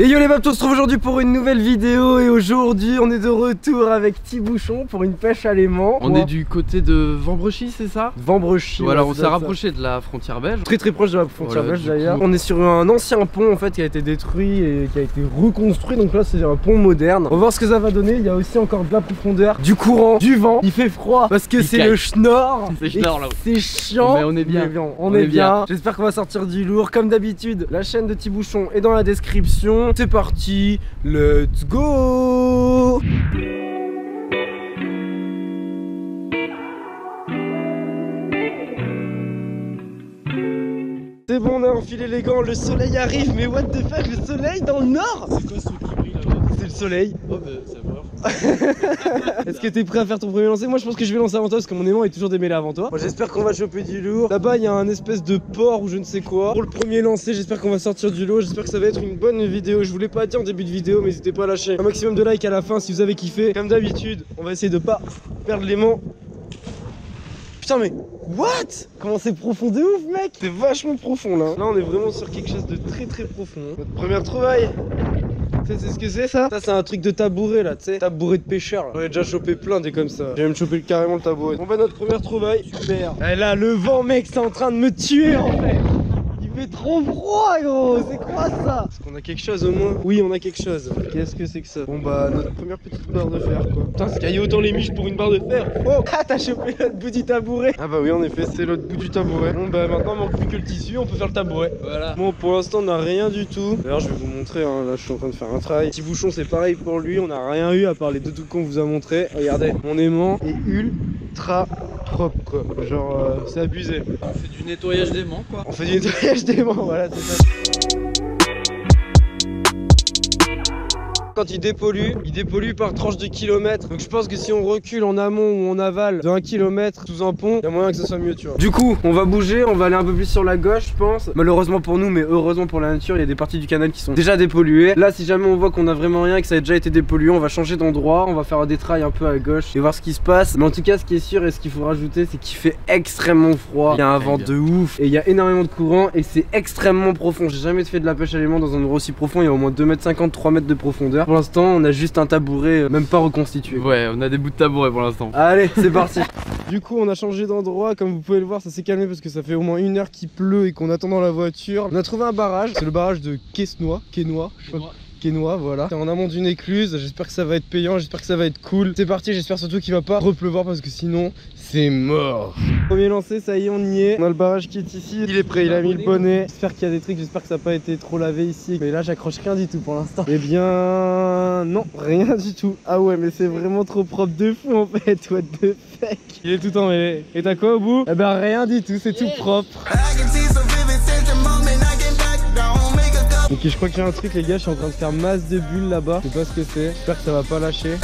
Et yo les babs, on se retrouve aujourd'hui pour une nouvelle vidéo. Et aujourd'hui on est de retour avec Thibouchon pour une pêche à l'aimant. On est du côté de Vambrechy, c'est ça? Vambrechy. Voilà, on s'est rapproché de la frontière belge. Très proche de la frontière belge d'ailleurs. On est sur un ancien pont en fait qui a été détruit et qui a été reconstruit. Donc là c'est un pont moderne. On va voir ce que ça va donner. Il y a aussi encore de la profondeur, du courant, du vent. Il fait froid parce que c'est le schnorr. C'est schnorr là. C'est chiant. Mais on est bien. On est bien. J'espère qu'on va sortir du lourd. Comme d'habitude, la chaîne de Thibouchon est dans la description. C'est parti, let's go! C'est bon, on a enfilé les gants, le soleil arrive, mais what the fuck, le soleil dans le nord? C'est quoi ce truc qui brille là-bas? C'est le soleil. Oh bah ça meurt. Est-ce que t'es prêt à faire ton premier lancer? Moi je pense que je vais lancer avant toi parce que mon aimant est toujours démêlé avant toi. Moi j'espère qu'on va choper du lourd. Là-bas il y a un espèce de port ou je ne sais quoi. Pour le premier lancer, j'espère qu'on va sortir du lot. J'espère que ça va être une bonne vidéo. Je voulais pas dire en début de vidéo, mais n'hésitez pas à lâcher un maximum de likes à la fin si vous avez kiffé. Comme d'habitude, on va essayer de pas perdre l'aimant. Putain mais what? Comment c'est profond de ouf mec? C'est vachement profond là. Là on est vraiment sur quelque chose de très profond. Notre première trouvaille. Tu sais ce que c'est ça? Ça c'est un truc de tabouret là, tu sais, tabouret de pêcheur. J'en ai déjà chopé plein des comme ça. J'ai même chopé carrément le tabouret. Bon bah notre première trouvaille, super. Et là le vent mec c'est en train de me tuer en fait. Il fait trop froid gros, c'est quoi ça? Est-ce qu'on a quelque chose au moins? Oui on a quelque chose. Qu'est-ce que c'est que ça? Bon bah notre première petite barre de fer quoi. Putain c'est caillé autant les miches pour une barre de fer. Oh ah t'as chopé l'autre bout du tabouret. Ah bah oui en effet c'est l'autre bout du tabouret. Bon bah maintenant il manque plus que le tissu, on peut faire le tabouret. Voilà. Bon pour l'instant on n'a rien du tout. D'ailleurs je vais vous montrer hein. Là je suis en train de faire un travail. Thibouchon c'est pareil pour lui, on n'a rien eu à part les deux trucs qu'on vous a montré. Regardez mon aimant est ultra propre quoi. Genre c'est abusé. On fait du nettoyage d'aimant quoi. On fait du nettoyage d'aimant, voilà c'est ça. Quand il dépollue par tranche de kilomètre. Donc je pense que si on recule en amont ou en aval de 1 km sous un pont, il y a moyen que ça soit mieux tu vois. Du coup on va bouger, on va aller un peu plus sur la gauche je pense. Malheureusement pour nous mais heureusement pour la nature, il y a des parties du canal qui sont déjà dépolluées. Là si jamais on voit qu'on a vraiment rien et que ça a déjà été dépollué, on va changer d'endroit, on va faire des trails un peu à gauche et voir ce qui se passe. Mais en tout cas ce qui est sûr et ce qu'il faut rajouter c'est qu'il fait extrêmement froid. Il y a un vent de ouf et il y a énormément de courant et c'est extrêmement profond. J'ai jamais fait de la pêche à l'aimant dans un endroit aussi profond, il y a au moins 2,50 m, 3 mètres de profondeur. Pour l'instant on a juste un tabouret même pas reconstitué. Ouais on a des bouts de tabouret pour l'instant. Allez c'est parti. Du coup on a changé d'endroit, comme vous pouvez le voir ça s'est calmé parce que ça fait au moins 1 heure qu'il pleut et qu'on attend dans la voiture. On a trouvé un barrage, c'est le barrage de Quesnoy, voilà. C'est en amont d'une écluse, j'espère que ça va être payant, j'espère que ça va être cool. C'est parti, j'espère surtout qu'il va pas repleuvoir parce que sinon c'est mort. Premier lancé, ça y est on y est. On a le barrage qui est ici, il est prêt, il a mis le bonnet. J'espère qu'il y a des trucs, j'espère que ça n'a pas été trop lavé ici. Mais là j'accroche rien du tout pour l'instant. Eh bien non, rien du tout. Ah ouais mais c'est vraiment trop propre de fou en fait, what the fuck. Il est tout emmêlé. Et t'as quoi au bout? Eh ben rien du tout, c'est tout propre. Ok je crois qu'il y a un truc les gars, je suis en train de faire masse de bulles là-bas. Je sais pas ce que c'est, j'espère que ça va pas lâcher.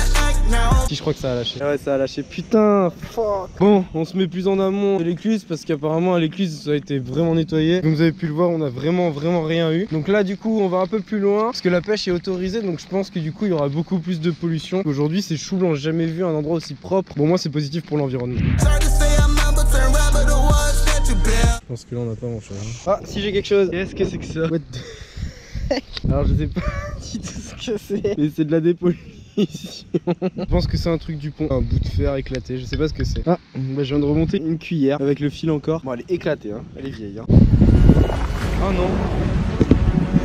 Si je crois que ça a lâché. Ah ouais ça a lâché, putain fuck. Bon on se met plus en amont de l'écluse parce qu'apparemment à l'écluse ça a été vraiment nettoyé. Comme vous avez pu le voir on a vraiment rien eu. Donc là du coup on va un peu plus loin parce que la pêche est autorisée. Donc je pense que du coup il y aura beaucoup plus de pollution. Aujourd'hui c'est chou blanc, j'ai jamais vu un endroit aussi propre. Bon moi c'est positif pour l'environnement. Je pense que là on a pas grand chose. Ah si j'ai quelque chose. Qu'est-ce que c'est que ça? What the... Alors je sais pas du tout ce que c'est, mais c'est de la dépollution. Je pense que c'est un truc du pont, un bout de fer éclaté, je sais pas ce que c'est. Ah bah je viens de remonter une cuillère avec le fil encore. Bon elle est éclatée hein, elle est vieille hein. Oh non.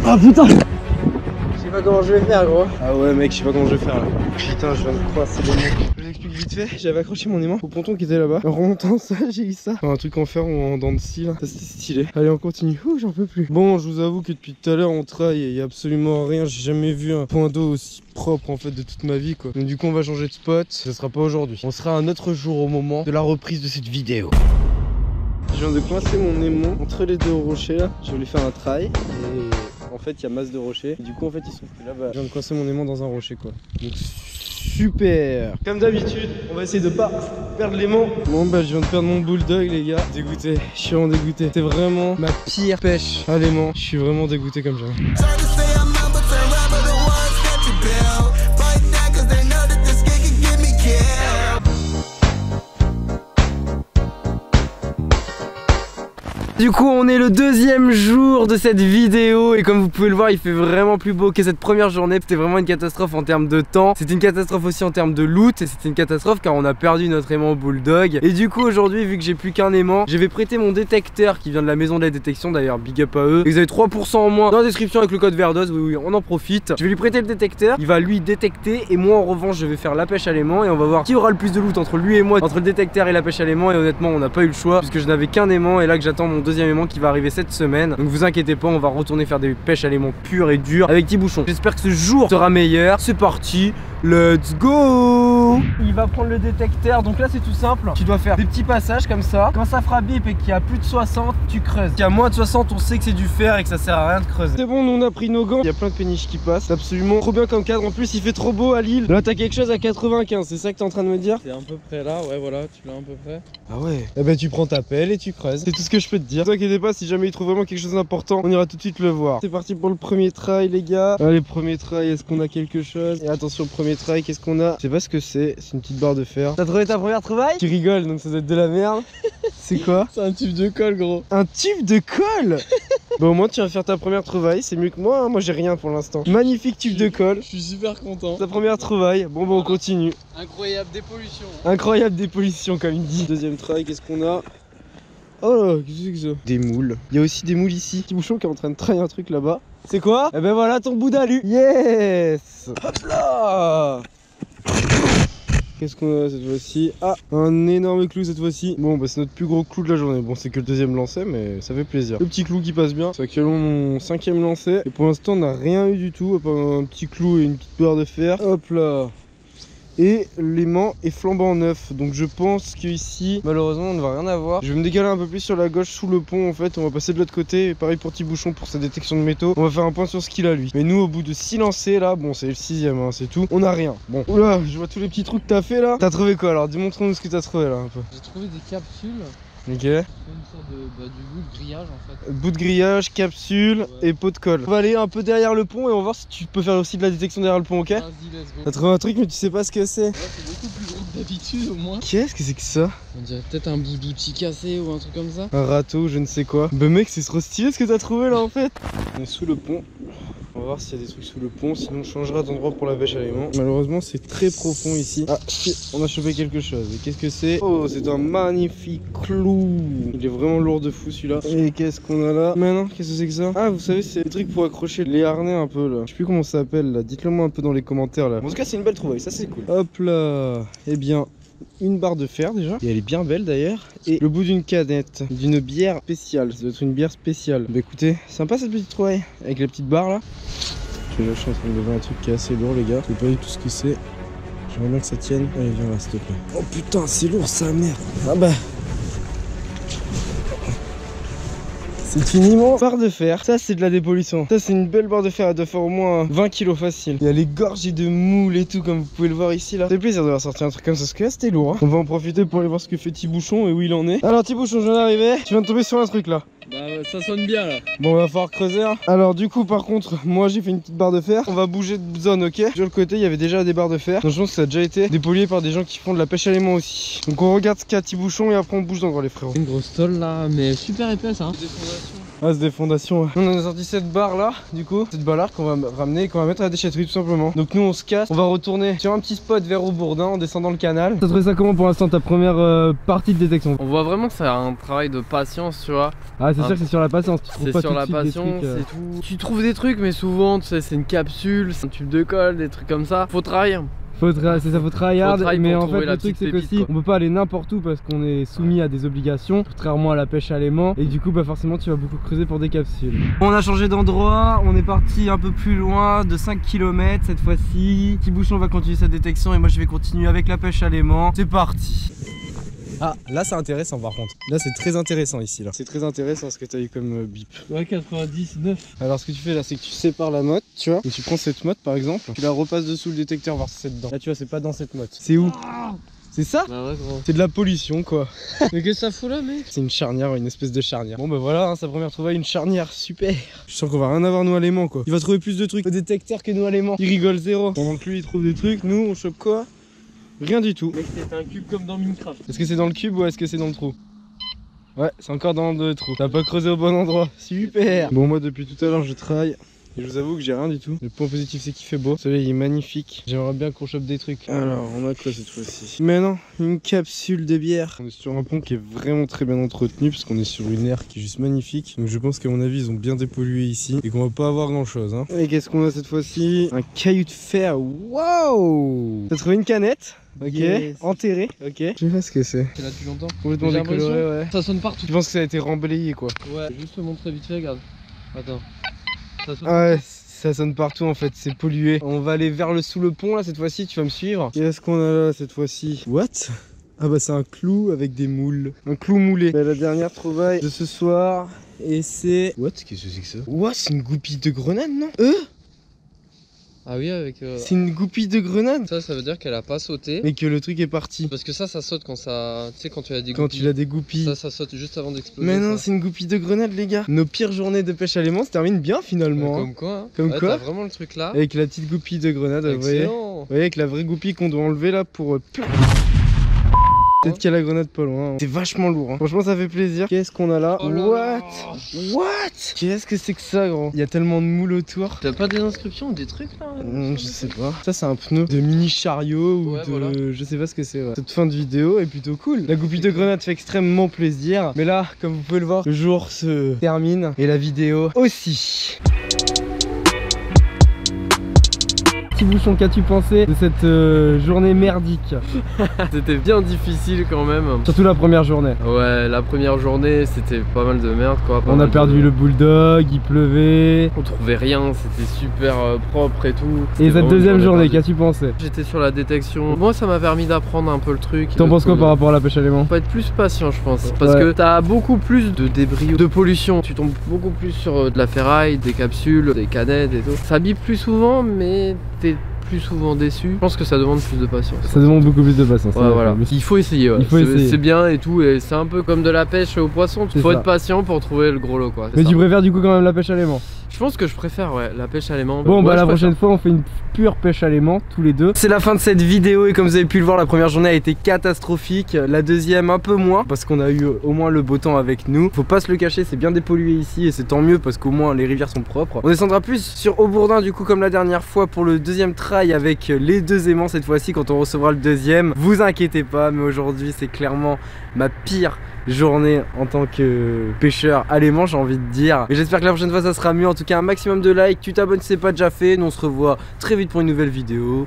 Ah putain. Je sais pas comment je vais faire gros. Ah ouais mec je sais pas comment je vais faire là. Putain je viens de croiser les mots. Je vous explique vite fait, j'avais accroché mon aimant au ponton qui était là-bas. En remontant ça j'ai eu ça. Enfin, un truc en fer ou en dents de scie là. Ça c'était stylé. Allez on continue. Ouh j'en peux plus. Bon je vous avoue que depuis tout à l'heure on travaille et il y a absolument rien. J'ai jamais vu un point d'eau aussi propre en fait de toute ma vie quoi. Donc du coup on va changer de spot. Ça sera pas aujourd'hui. On sera un autre jour au moment de la reprise de cette vidéo. Je viens de coincer mon aimant entre les deux rochers là. Je voulais faire un try et en fait il y a masse de rochers. Et du coup en fait ils sont plus là bas. Je viens de coincer mon aimant dans un rocher quoi. Donc super. Comme d'habitude on va essayer de pas perdre l'aimant. Bon bah je viens de perdre mon bulldog les gars. Dégoûté, je suis vraiment dégoûté. C'est vraiment ma pire pêche à l'aimant. Je suis vraiment dégoûté comme jamais. Du coup on est le deuxième jour de cette vidéo et comme vous pouvez le voir il fait vraiment plus beau que cette première journée. C'était vraiment une catastrophe en termes de temps. C'était une catastrophe aussi en termes de loot et c'était une catastrophe car on a perdu notre aimant bulldog. Et du coup aujourd'hui vu que j'ai plus qu'un aimant, je vais prêter mon détecteur qui vient de la maison de la détection, d'ailleurs big up à eux. Et vous avez 3% en moins dans la description avec le code Verdoz, oui on en profite. Je vais lui prêter le détecteur, il va lui détecter et moi en revanche je vais faire la pêche à l'aimant et on va voir qui aura le plus de loot entre lui et moi, entre le détecteur et la pêche à l'aimant. Et honnêtement on n'a pas eu le choix puisque je n'avais qu'un aimant et là que j'attends mon deuxième aimant qui va arriver cette semaine. Donc vous inquiétez pas, on va retourner faire des pêches à l'aimant pures et dures avec Tibouchon. J'espère que ce jour sera meilleur. C'est parti, let's go. Il va prendre le détecteur, donc là c'est tout simple. Tu dois faire des petits passages comme ça. Quand ça fera bip et qu'il y a plus de 60, tu creuses. Qu'il y a moins de 60, on sait que c'est du fer et que ça sert à rien de creuser. C'est bon, nous on a pris nos gants. Il y a plein de péniches qui passent. C'est absolument trop bien comme cadre. En plus il fait trop beau à Lille. Là t'as quelque chose à 95, c'est ça que t'es en train de me dire? C'est à peu près là, ouais voilà, tu l'as à peu près. Ah ouais. Eh ben tu prends ta pelle et tu creuses. C'est tout ce que je peux te dire. Ne vous inquiétez pas, si jamais il trouve vraiment quelque chose d'important, on ira tout de suite le voir. C'est parti pour le premier try les gars. Allez, premier try, est-ce qu'on a quelque chose? Et attention, premier try, qu'est-ce qu'on a? Je sais pas ce que c'est une petite barre de fer. T'as trouvé ta première trouvaille? Tu rigoles, donc ça doit être de la merde. C'est quoi? C'est un tube de colle gros. Un tube de colle? Bah au moins tu vas faire ta première trouvaille, c'est mieux que moi, hein. Moi j'ai rien pour l'instant. Magnifique tube de colle. Je suis super content. Ta première trouvaille, bon bah on continue. Incroyable dépollution. Incroyable dépollution comme il dit. Deuxième try, qu'est-ce qu'on a? Oh, qu'est-ce que c'est que ça? Des moules. Il y a aussi des moules ici. Tibouchon qui est en train de traiter un truc là-bas. C'est quoi? Eh ben voilà ton bout d'alu. Yes. Hop là. Qu'est-ce qu'on a cette fois-ci? Ah, un énorme clou cette fois-ci. Bon bah c'est notre plus gros clou de la journée. Bon c'est que le deuxième lancer mais ça fait plaisir. Le petit clou qui passe bien. C'est actuellement mon 5e lancer. Et pour l'instant on n'a rien eu du tout. À part un petit clou et une petite barre de fer. Hop là. Et l'aimant est flambant neuf. Donc je pense qu'ici malheureusement on ne va rien avoir. Je vais me décaler un peu plus sur la gauche sous le pont en fait. On va passer de l'autre côté. Et pareil pour Tibouchon pour sa détection de métaux. On va faire un point sur ce qu'il a lui. Mais nous au bout de 6 lancers là, bon c'est le 6ème hein, c'est tout. On a rien. Bon. Oula, je vois tous les petits trous que t'as fait là. T'as trouvé quoi alors? Dis-montre-nous ce que t'as trouvé là un peu. J'ai trouvé des capsules. Ok. C'est une sorte de du bout de grillage en fait. Bout de grillage, capsule et pot de colle. On va aller un peu derrière le pont et on va voir si tu peux faire aussi de la détection derrière le pont, ok? Vas-y, let's go. T'as trouvé un truc mais tu sais pas ce que c'est. Ouais, c'est beaucoup plus gros que d'habitude au moins. Qu'est-ce que c'est que ça? On dirait peut-être un bout d'outil cassé ou un truc comme ça. Un râteau, je ne sais quoi. Bah mec, c'est trop stylé ce que t'as trouvé là en fait. On est sous le pont. On va voir s'il y a des trucs sous le pont, sinon on changera d'endroit pour la pêche à l'aimant. Malheureusement c'est très profond ici. Ah, on a chopé quelque chose. Et qu'est-ce que c'est? Oh, c'est un magnifique clou. Il est vraiment lourd de fou celui-là. Et qu'est-ce qu'on a là? Maintenant, qu'est-ce que c'est que ça? Ah, vous savez, c'est des trucs pour accrocher les harnais un peu là. Je sais plus comment ça s'appelle là. Dites-le moi un peu dans les commentaires là. En tout cas, c'est une belle trouvaille, ça c'est cool. Hop là. Eh bien, une barre de fer déjà, et elle est bien belle d'ailleurs, et le bout d'une canette d'une bière spéciale. Ça doit être une bière spéciale. Bah écoutez, sympa cette petite trouvaille avec la petite barre là. Je suis en train de lever un truc qui est assez lourd les gars, je sais pas du tout ce que c'est. J'aimerais bien que ça tienne. Allez viens là s'il te plaît. Oh putain c'est lourd ça, merde. Ah bah c'est une immense barre de fer. Ça c'est de la dépollution. Ça c'est une belle barre de fer. Elle doit faire au moins 20 kg facile. Il y a les gorgées de moules et tout comme vous pouvez le voir ici là. Ça fait plaisir d'avoir sorti un truc comme ça parce que là c'était lourd hein. On va en profiter pour aller voir ce que fait Tibouchon et où il en est. Alors Tibouchon, je viens d'arriver. Tu viens de tomber sur un truc là. Bah ça sonne bien là. Bon, on va falloir creuser hein. Alors du coup par contre moi j'ai fait une petite barre de fer. On va bouger de zone, ok? Sur le côté il y avait déjà des barres de fer. Donc je pense que ça a déjà été dépollué par des gens qui font de la pêche à l'aimant aussi. Donc on regarde ce qu'a Tibouchon et après on bouge d'endroit les frérots. Une grosse tôle là, mais super épaisse hein. Des fondations. Ah c'est des fondations ouais. On a sorti cette barre là du coup. Cette barre là qu'on va ramener et qu'on va mettre à la déchetterie tout simplement. Donc nous on se casse. On va retourner sur un petit spot vers Aubourdin en descendant le canal. T'as trouvé ça comment pour l'instant ta première partie de détection? On voit vraiment que c'est un travail de patience, tu vois. Ah c'est sûr que c'est sur la patience. C'est sur la patience, c'est tout. Tu trouves des trucs mais souvent tu sais c'est une capsule, c'est un tube de colle, des trucs comme ça. Faut travailler. C'est ça, faut tryhard, mais en fait le truc c'est pépite, qu'aussi on peut pas aller n'importe où parce qu'on est soumis à des obligations, contrairement à la pêche à l'aimant, et du coup bah forcément tu vas beaucoup creuser pour des capsules. On a changé d'endroit, on est parti un peu plus loin de 5 km cette fois-ci. Tibouchon va continuer sa détection et moi je vais continuer avec la pêche à l'aimant. C'est parti. Ah là c'est intéressant par contre, là c'est très intéressant ici là. C'est très intéressant ce que tu as eu comme bip. Ouais 99. Alors ce que tu fais là c'est que tu sépares la motte, tu vois. Et tu prends cette motte par exemple, tu la repasses dessous le détecteur voir si c'est dedans. Là tu vois c'est pas dans cette motte. C'est où? C'est ça? Bah ouais gros. C'est de la pollution quoi. Mais qu'est-ce que ça fout là mec? C'est une charnière, une espèce de charnière. Bon bah voilà, hein, sa première trouvaille, une charnière, super. Je sens qu'on va rien avoir nous à l'aimant quoi. Il va trouver plus de trucs au détecteur que nous à l'aimant. Il rigole zéro. Pendant que lui il trouve des trucs, nous on chope quoi? Rien du tout. Mec c'est un cube comme dans Minecraft. Est-ce que c'est dans le cube ou est-ce que c'est dans le trou? Ouais, c'est encore dans le trou. T'as pas creusé au bon endroit. Super. Bon, moi depuis tout à l'heure je travaille. Et je vous avoue que j'ai rien du tout. Le point positif c'est qu'il fait beau. Le soleil est magnifique. J'aimerais bien qu'on chope des trucs. Alors on a quoi cette fois-ci? Mais non, une capsule de bière. On est sur un pont qui est vraiment très bien entretenu parce qu'on est sur une aire qui est juste magnifique. Donc je pense qu'à mon avis ils ont bien dépollué ici et qu'on va pas avoir grand chose hein. Et qu'est-ce qu'on a cette fois-ci? Un caillou de fer. Waouh! T'as trouvé une canette? Ok, yes. Enterré, ok. Je sais pas ce que c'est. C'est là depuis longtemps. Complètement décoloré, ouais. Ça sonne partout. Tu penses que ça a été remblayé quoi? Ouais, juste te montrer vite fait, regarde. Attends. Ça sonne ouais, ça sonne partout en fait, c'est pollué. On va aller vers le sous le pont là cette fois-ci, tu vas me suivre. Qu'est-ce qu'on a là cette fois-ci? What? Ah bah c'est un clou avec des moules. Un clou moulé. Bah, la dernière trouvaille de ce soir. Et c'est... What? Qu'est-ce que c'est que ça? What? C'est une goupille de grenade non? Ah oui, avec. C'est une goupille de grenade. Ça veut dire qu'elle a pas sauté. Mais que le truc est parti. Parce que ça saute quand ça. Tu sais, quand tu as des goupilles. Quand tu l'as des goupilles. Ça saute juste avant d'exploser. Mais non, c'est une goupille de grenade, les gars. Nos pires journées de pêche à l'aimant se terminent bien finalement. Comme quoi. Hein. Comme quoi. T'as vraiment le truc là. Avec la petite goupille de grenade, vous voyez. Vous voyez, avec la vraie goupille qu'on doit enlever là pour. Peut-être qu'il y a la grenade pas loin. C'est vachement lourd. Hein. Franchement, ça fait plaisir. Qu'est-ce qu'on a là? What? Qu'est-ce que c'est que ça, gros? Il y a tellement de moules autour. T'as pas des inscriptions ou des trucs là? Je sais pas. Ça, c'est un pneu de mini chariot ou de. Voilà. Je sais pas ce que c'est. Ouais. Cette fin de vidéo est plutôt cool. La goupille de grenade fait extrêmement plaisir. Mais là, comme vous pouvez le voir, le jour se termine et la vidéo aussi. Bouchon, qu'as-tu pensé de cette journée merdique? C'était bien difficile quand même. Surtout la première journée. Ouais, la première journée c'était pas mal de merde quoi. On a perdu le bulldog, il pleuvait. On trouvait rien, c'était super propre et tout. Et cette deuxième journée, qu'as-tu pensé? J'étais sur la détection. Moi ça m'a permis d'apprendre un peu le truc. T'en penses quoi par rapport à la pêche à l'aimant? Faut être plus patient je pense. Parce que t'as beaucoup plus de débris, de pollution. Tu tombes beaucoup plus sur de la ferraille, des capsules, des canettes et tout. Ça bip plus souvent mais t'es plus souvent déçu. Je pense que ça demande plus de patience. Ça demande beaucoup plus de patience. Ouais, voilà. Il faut essayer. Ouais. Il faut essayer. C'est bien et tout. Et c'est un peu comme de la pêche aux poissons. Il faut être patient pour trouver le gros lot quoi. Mais tu préfères du coup quand même la pêche à l'aimant? Je pense que je préfère ouais, la pêche à l'aimant. Bon bah la prochaine fois on fait une pure pêche à l'aimant tous les deux. C'est la fin de cette vidéo et comme vous avez pu le voir la première journée a été catastrophique. La deuxième un peu moins parce qu'on a eu au moins le beau temps avec nous. Faut pas se le cacher, c'est bien dépollué ici et c'est tant mieux parce qu'au moins les rivières sont propres. On descendra plus sur Haubourdin du coup comme la dernière fois pour le deuxième try avec les deux aimants cette fois-ci quand on recevra le deuxième. Vous inquiétez pas mais aujourd'hui c'est clairement ma pire journée en tant que pêcheur à l'aimant j'ai envie de dire. Et j'espère que la prochaine fois ça sera mieux. En tout cas un maximum de likes, tu t'abonnes si c'est pas déjà fait. Nous on se revoit très vite pour une nouvelle vidéo.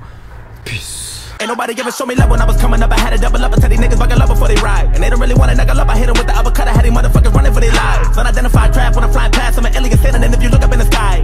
Peace. Ain't nobody ever show me love when I was coming up. I had to double up and tell these niggas buckle up before they ride. And they don't really wanna knuckle up. I hit them with the uppercut. I had these motherfuckers running for their lives. Unidentified craft when I'm flying past. I'm an alien standing, and if you look up in the sky.